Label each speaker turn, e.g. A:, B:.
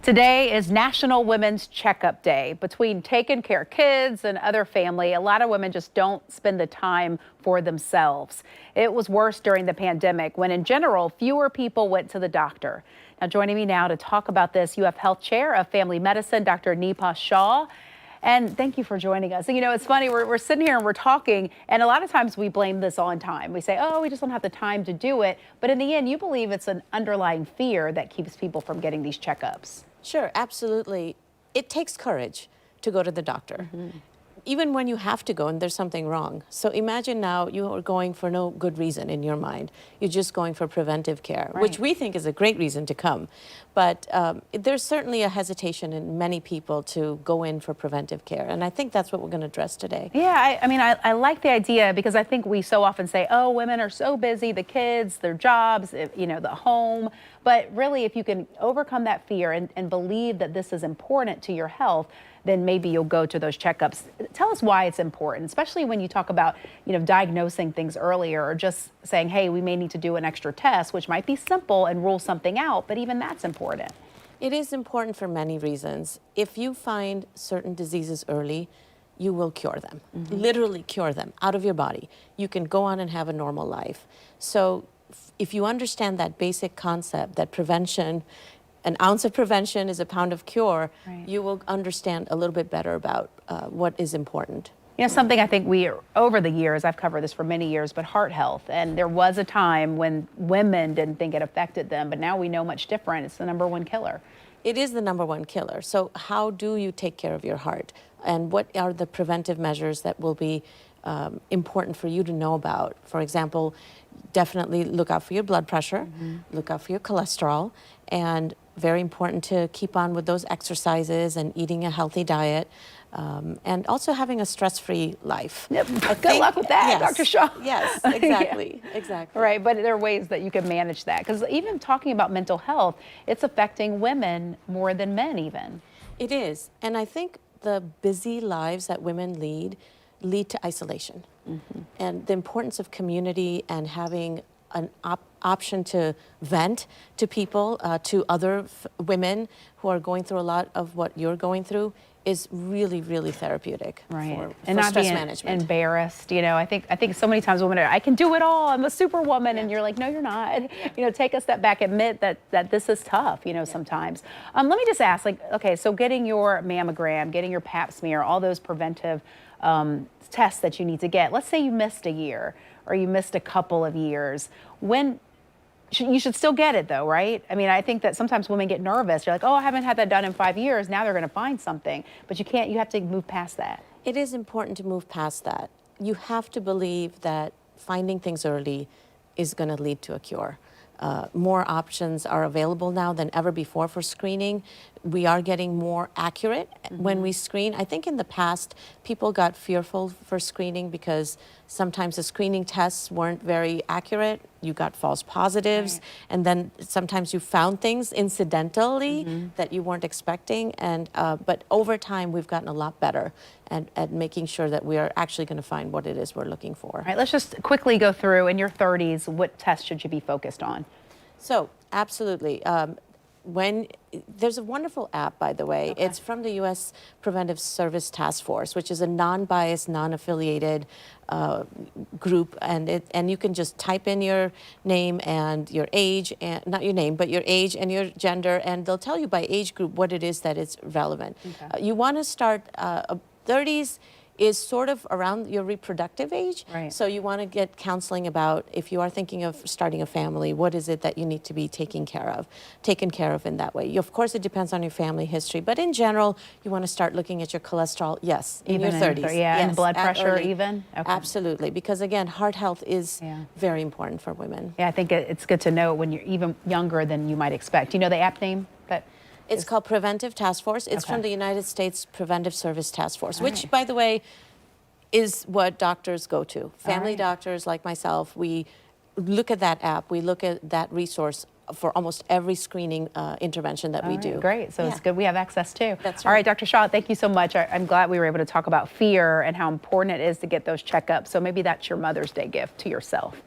A: Today is National Women's Checkup Day. Between taking care of kids and other family, a lot of women just don't spend the time for themselves. It was worse during the pandemic when, in general, fewer people went to the doctor. Now, joining me now to talk about this, UF Health Chair of Family Medicine, Dr. Nipa Shah. And thank you for joining us. And, you know, it's funny, we're sitting here and we're talking, and a lot of times we blame this on time. We say, oh, we just don't have the time to do it. But in the end, you believe it's an underlying fear that keeps people from getting these checkups.
B: Sure, absolutely. It takes courage to go to the doctor. Even when you have to go and there's something wrong. So imagine now you are going for no good reason in your mind. You're just going for preventive care, which we think is a great reason to come. But there's certainly a hesitation in many people to go in for preventive care. And I think that's what we're going to address today.
A: Yeah, I like the idea because I think we so often say, oh, women are so busy, the kids, their jobs, you know, the home. But really, if you can overcome that fear and believe that this is important to your health, then maybe you'll go to those checkups. Tell us why it's important, especially when you talk about, you know, diagnosing things earlier or just saying, hey, we may need to do an extra test, which might be simple and rule something out, but even that's important.
B: It is important for many reasons. If you find certain diseases early, you will cure them, literally cure them out of your body. You can go on and have a normal life. So if you understand that basic concept that prevention, an ounce of prevention is a pound of cure, you will understand a little bit better about what is important.
A: You know, something I think over the years, I've covered this for many years, but heart health. And there was a time when women didn't think it affected them, but now we know much different. It's the #1 killer.
B: It is the #1 killer. So how do you take care of your heart? And what are the preventive measures that will be important for you to know about? For example, definitely look out for your blood pressure, look out for your cholesterol, and very important to keep on with those exercises and eating a healthy diet, and also having a stress-free life.
A: Yep. Good luck with that,
B: yes,
A: Dr. Shah.
B: Yes, exactly, exactly.
A: Right, but there are ways that you can manage that. Because even talking about mental health, it's affecting women more than men even.
B: It is, and I think the busy lives that women lead to isolation. And the importance of community and having an option to vent to people, to other women who are going through a lot of what you're going through is really, really therapeutic for
A: not
B: stress
A: being
B: management.
A: Embarrassed, you know, I think so many times women are, I can do it all, I'm a superwoman, and you're like, no, you're not. You know, take a step back, admit that this is tough, you know, sometimes. Let me just ask, like, okay, so getting your mammogram, getting your pap smear, all those preventive tests that you need to get. Let's say you missed a year or you missed a couple of years. You should still get it though, right? I mean, I think that sometimes women get nervous. You're like, oh, I haven't had that done in 5 years. Now they're going to find something. But you can't, you have to move past that.
B: It is important to move past that. You have to believe that finding things early is going to lead to a cure. More options are available now than ever before for screening. We are getting more accurate when we screen. I think in the past, people got fearful for screening because sometimes the screening tests weren't very accurate. You got false positives, and then sometimes you found things incidentally that you weren't expecting. And but over time, we've gotten a lot better at making sure that we are actually going to find what it is we're looking for.
A: All right, let's just quickly go through, in your 30s, what tests should you be focused on?
B: So, absolutely. There's a wonderful app, by the way. It's from the U.S. Preventive Service Task Force, which is a non-biased, non-affiliated group, and you can just type in your name and your age, and not your name, but your age and your gender, and they'll tell you by age group what it is that is relevant. You want to start 30s is sort of around your reproductive age. So you want to get counseling about if you are thinking of starting a family, what is it that you need to be taken care of in that way. Of course, it depends on your family history, but in general, you want to start looking at your cholesterol, in your 30s.
A: And blood pressure even?
B: Absolutely, because again, heart health is very important for women.
A: Yeah, I think it's good to know when you're even younger than you might expect. Do you know the app name?
B: It's called Preventive Task Force. It's from the United States Preventive Service Task Force, which, by the way, is what doctors go to. Family doctors like myself, we look at that app, we look at that resource for almost every screening intervention that we do.
A: Great, so it's good we have access too.
B: That's
A: right. All right, Dr. Shah, thank you so much. I'm glad we were able to talk about fear and how important it is to get those checkups. So maybe that's your Mother's Day gift to yourself.